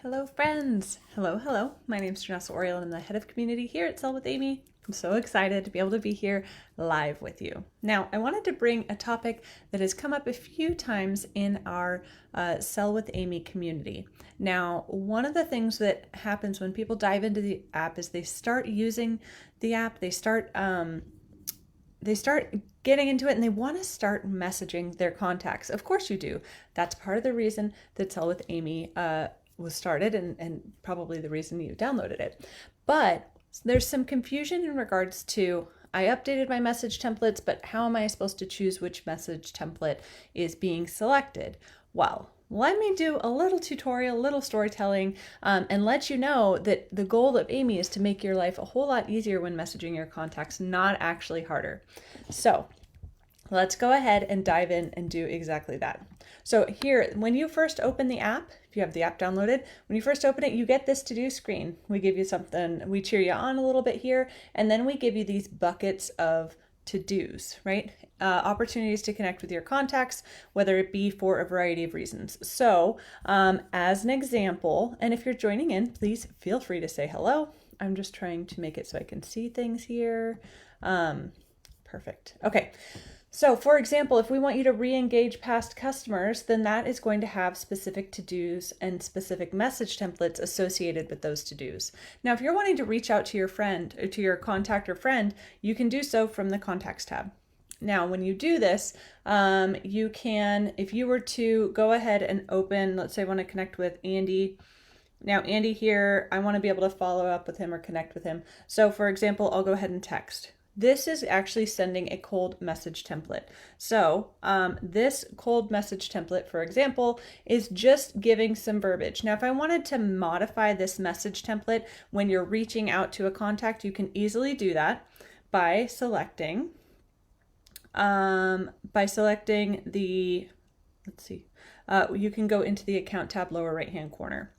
Hello, friends. Hello. My name is Janessa Oriel, and I'm the head of community here at Sell with Amy. I'm so excited to be able to be here live with you. Now, I wanted to bring a topic that has come up a few times in our Sell with Amy community. Now, one of the things that happens when people dive into the app is they start using the app, they start getting into it, and they want to start messaging their contacts. Of course you do. That's part of the reason that Sell with Amy was started, and probably the reason you downloaded it. But there's some confusion in regards to, I updated my message templates, but how am I supposed to choose which message template is being selected? Well, let me do a little tutorial, a little storytelling, and let you know that the goal of Amy is to make your life a whole lot easier when messaging your contacts, not actually harder. So let's go ahead and dive in and do exactly that. So here, when you first open the app, if you have the app downloaded, when you first open it, you get this to-do screen. We give you something, we cheer you on a little bit here, and then we give you these buckets of to-dos, right? Opportunities to connect with your contacts, whether it be for a variety of reasons. So as an example, and if you're joining in, please feel free to say hello. I'm just trying to make it so I can see things here. Perfect. Okay. So for example, if we want you to re-engage past customers, then that is going to have specific to-dos and specific message templates associated with those to-dos. Now, if you're wanting to reach out to your friend, or to your contact or friend, you can do so from the Contacts tab. Now, when you do this, you can, if you were to go ahead and open, let's say I want to connect with Andy. Now, Andy here, I want to be able to follow up with him or connect with him. So for example, I'll go ahead and text. This is actually sending a cold message template. So this cold message template, for example, is just giving some verbiage. Now, if I wanted to modify this message template when you're reaching out to a contact, you can easily do that by selecting the, let's see, you can go into the account tab lower right-hand corner.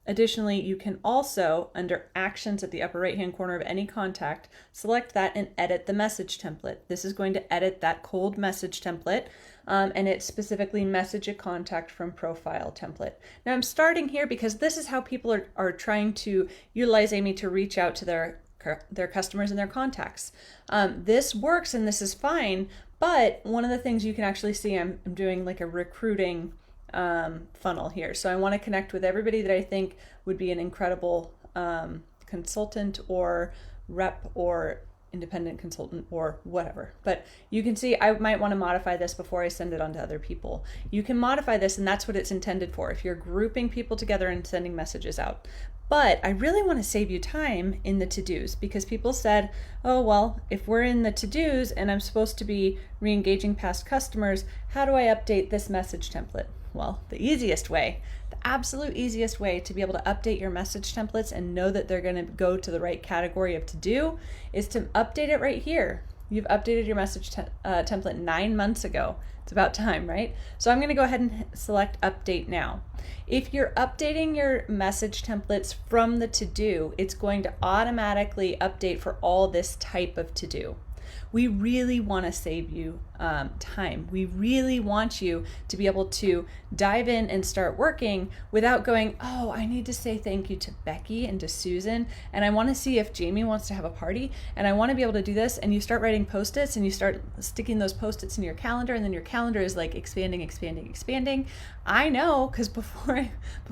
Additionally, you can also, under actions at the upper right-hand corner of any contact, select that and edit the message template. This is going to edit that cold message template, and it's specifically message a contact from profile template. Now I'm starting here because this is how people are trying to utilize Amy to reach out to their customers and their contacts. This works and this is fine, but one of the things you can actually see, I'm doing like a recruiting funnel here. So I want to connect with everybody that I think would be an incredible consultant or rep or independent consultant or whatever. But you can see I might want to modify this before I send it on to other people. You can modify this, and that's what it's intended for, if you're grouping people together and sending messages out. But I really want to save you time in the to-dos, because people said, oh, well, if we're in the to-dos and I'm supposed to be re-engaging past customers, how do I update this message template? Well, the easiest way, the absolute easiest way to be able to update your message templates and know that they're going to go to the right category of to-do is to update it right here. You've updated your message template 9 months ago. It's about time, right? So I'm going to go ahead and select update now. If you're updating your message templates from the to-do, it's going to automatically update for all this type of to-do. We really want to save you time. We really want you to be able to dive in and start working without going, oh, I need to say thank you to Becky and to Susan, and I want to see if Jamie wants to have a party, and I want to be able to do this, and you start writing post-its and you start sticking those post-its in your calendar, and then your calendar is like expanding. I know, because before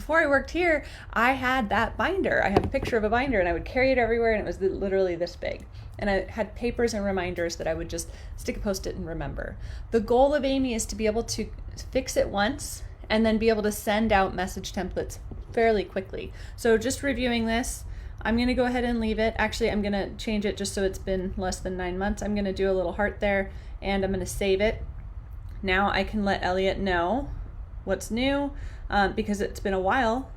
I worked here, I had that binder. I have a picture of a binder, and I would carry it everywhere, and it was literally this big. And I had papers and reminders that I would just stick a post-it and remember. The goal of Amy is to be able to fix it once and then be able to send out message templates fairly quickly. So just reviewing this, I'm going to go ahead and leave it. Actually, I'm going to change it just so it's been less than 9 months. I'm going to do a little heart there, and I'm going to save it. Now I can let Elliot know what's new because it's been a while.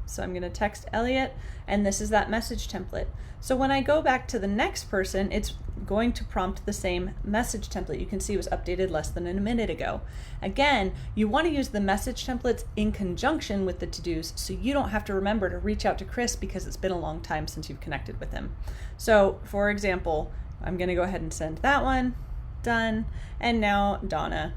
So I'm going to text Elliot, and this is that message template. So when I go back to the next person, it's going to prompt the same message template. You can see it was updated less than a minute ago. Again, you want to use the message templates in conjunction with the to-dos so you don't have to remember to reach out to Chris because it's been a long time since you've connected with him. So for example, I'm going to go ahead and send that one. Done. And now Donna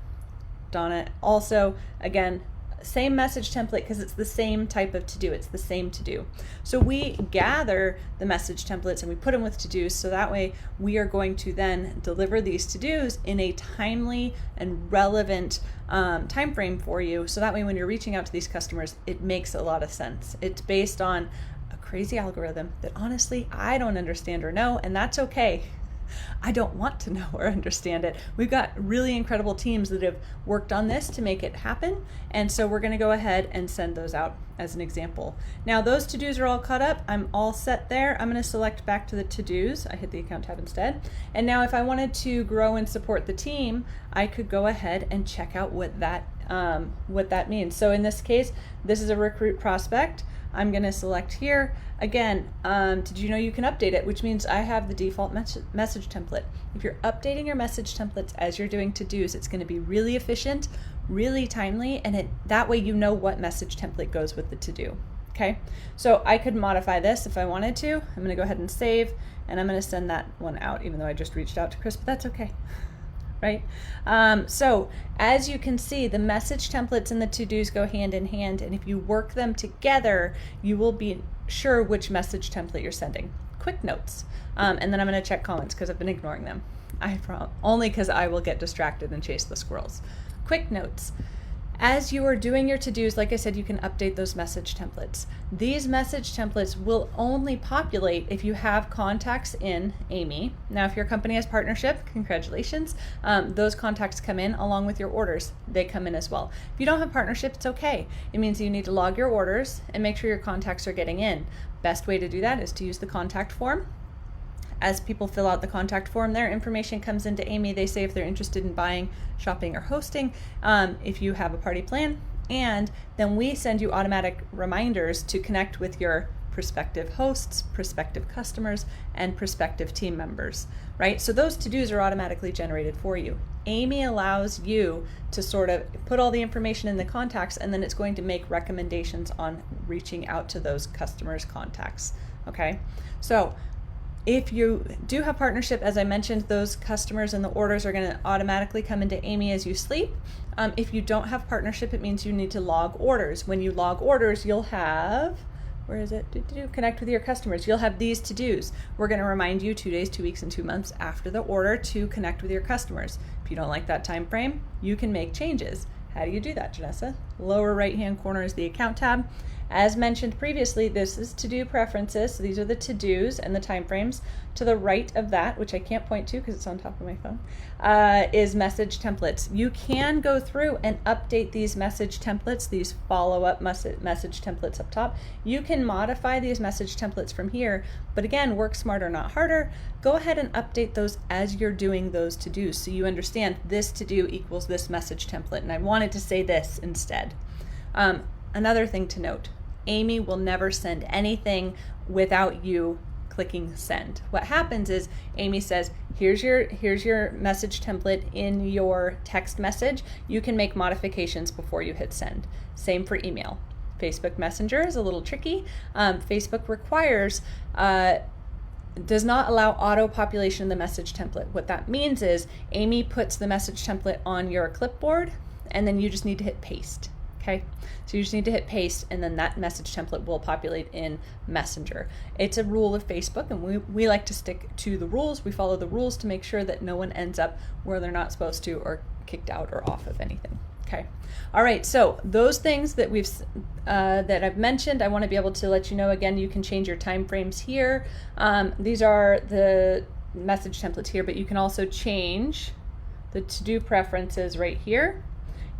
also, again, same message template because it's the same type of to-do. It's the same to-do. So we gather the message templates and we put them with to-dos, so that way we are going to then deliver these to-dos in a timely and relevant time frame for you. So that way when you're reaching out to these customers, it makes a lot of sense. It's based on a crazy algorithm that honestly I don't understand or know, and that's okay. I don't want to know or understand it. We've got really incredible teams that have worked on this to make it happen. And so we're going to go ahead and send those out as an example. Now those to-dos are all caught up. I'm all set there. I'm going to select back to the to-dos. I hit the account tab instead. And now if I wanted to grow and support the team, I could go ahead and check out what that means. So in this case, this is a recruit prospect. I'm going to select here. Again, did you know you can update it, which means I have the default message template. If you're updating your message templates as you're doing to-dos, it's going to be really efficient, really timely, and that way you know what message template goes with the to-do. Okay, so I could modify this if I wanted to. I'm going to go ahead and save, and I'm going to send that one out, even though I just reached out to Chris, but that's okay. Right? So as you can see, the message templates and the to-dos go hand in hand, and if you work them together, you will be sure which message template you're sending. Quick notes, and then I'm going to check comments because I've been ignoring them. Only because I will get distracted and chase the squirrels. Quick notes. As you are doing your to-dos, like I said, you can update those message templates. These message templates will only populate if you have contacts in Amy. Now, if your company has partnership, congratulations. Those contacts come in along with your orders. They come in as well. If you don't have partnership, it's okay. It means you need to log your orders and make sure your contacts are getting in. Best way to do that is to use the contact form. As people fill out the contact form, their information comes into Amy. They say if they're interested in buying, shopping, or hosting, if you have a party plan, and then we send you automatic reminders to connect with your prospective hosts, prospective customers, and prospective team members, right? So those to-dos are automatically generated for you. Amy allows you to sort of put all the information in the contacts, and then it's going to make recommendations on reaching out to those customers' contacts, okay? So if you do have partnership, as I mentioned, those customers and the orders are going to automatically come into Amy as you sleep. If you don't have partnership, it means you need to log orders. When you log orders, you'll have, where is it? Connect with your customers. You'll have these to-dos. We're going to remind you 2 days, 2 weeks, and 2 months after the order to connect with your customers. If you don't like that time frame, you can make changes. How do you do that, Janessa? Lower right-hand corner is the account tab. As mentioned previously, this is to-do preferences. So these are the to-dos and the timeframes. To the right of that, which I can't point to because it's on top of my phone, is message templates. You can go through and update these message templates, these follow-up message templates up top. You can modify these message templates from here, but again, work smarter, not harder. Go ahead and update those as you're doing those to-dos so you understand this to-do equals this message template, and I wanted to say this instead. Another thing to note, Amy will never send anything without you clicking send. What happens is Amy says, here's your message template in your text message. You can make modifications before you hit send. Same for email. Facebook Messenger is a little tricky. Facebook requires, does not allow auto population of the message template. What that means is Amy puts the message template on your clipboard and then you just need to hit paste. Okay, so you just need to hit paste and then that message template will populate in Messenger. It's a rule of Facebook and we like to stick to the rules. We follow the rules to make sure that no one ends up where they're not supposed to or kicked out or off of anything. Okay, all right, so those things that that I've mentioned, I want to be able to let you know again, you can change your time frames here. These are the message templates here, but you can also change the to-do preferences right here.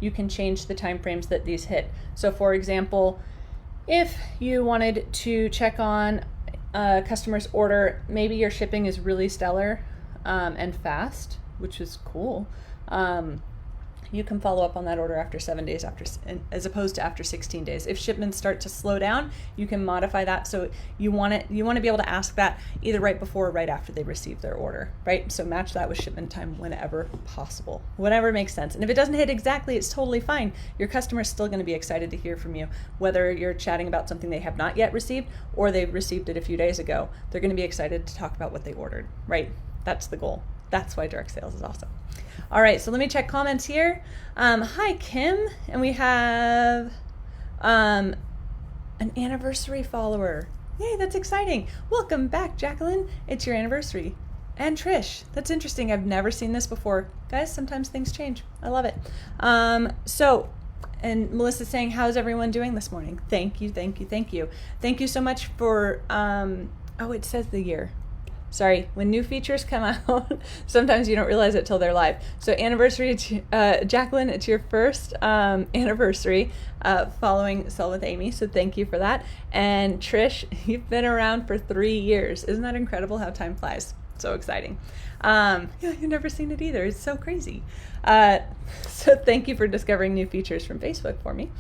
You can change the time frames that these hit. So for example, if you wanted to check on a customer's order, maybe your shipping is really stellar and fast, which is cool. You can follow up on that order after 7 days as opposed to after 16 days. If shipments start to slow down, you can modify that. So you want to be able to ask that either right before or right after they receive their order, right? So match that with shipment time whenever possible, whatever makes sense. And if it doesn't hit exactly, it's totally fine. Your customer is still going to be excited to hear from you, whether you're chatting about something they have not yet received or they've received it a few days ago. They're going to be excited to talk about what they ordered, right? That's the goal. That's why direct sales is awesome. All right, so let me check comments here. Hi, Kim, and we have an anniversary follower. Yay, that's exciting. Welcome back, Jacqueline. It's your anniversary. And Trish, that's interesting. I've never seen this before. Guys, sometimes things change. I love it. And Melissa's saying, how's everyone doing this morning? Thank you, thank you, thank you. Thank you so much for, it says the year. Sorry, when new features come out, sometimes you don't realize it till they're live. So anniversary, Jacqueline, it's your first anniversary following Sell with Amy, so thank you for that. And Trish, you've been around for 3 years. Isn't that incredible how time flies? So exciting. Yeah, you've never seen it either. It's so crazy. So thank you for discovering new features from Facebook for me.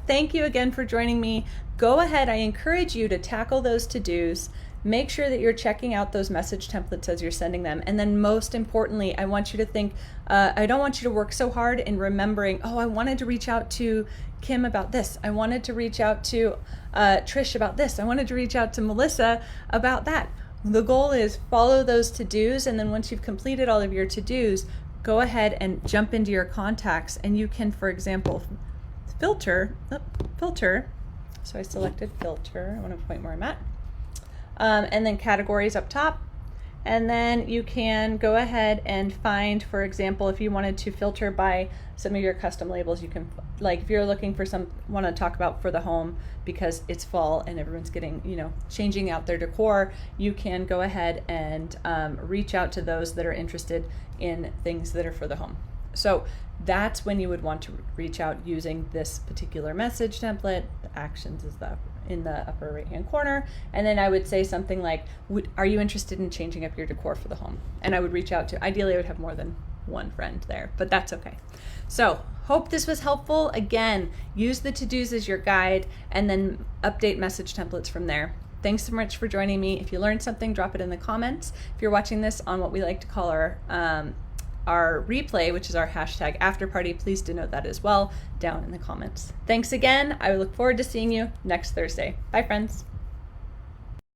Thank you again for joining me. Go ahead. I encourage you to tackle those to-dos. Make sure that you're checking out those message templates as you're sending them. And then most importantly, I want you to think, I don't want you to work so hard in remembering, I wanted to reach out to Kim about this. I wanted to reach out to Trish about this. I wanted to reach out to Melissa about that. The goal is follow those to-dos, and then once you've completed all of your to-dos, go ahead and jump into your contacts, and you can, for example, filter. So I selected filter. I want to point where I'm at. And then categories up top. And then you can go ahead and find, for example, if you wanted to filter by some of your custom labels, you can, like if you're looking for want to talk about for the home because it's fall and everyone's getting, changing out their decor, you can go ahead and reach out to those that are interested in things that are for the home. So that's when you would want to reach out using this particular message template. The actions is in the upper right hand corner, and then I would say something like, are you interested in changing up your decor for the home? And I would reach out to, ideally I would have more than one friend there, but that's okay. So hope this was helpful. Again, use the to-dos as your guide and then update message templates from there. Thanks so much for joining me. If you learned something, drop it in the comments. If you're watching this on what we like to call our replay, which is our hashtag after party, please denote that as well down in the comments. Thanks again. I look forward to seeing you next Thursday. Bye, friends.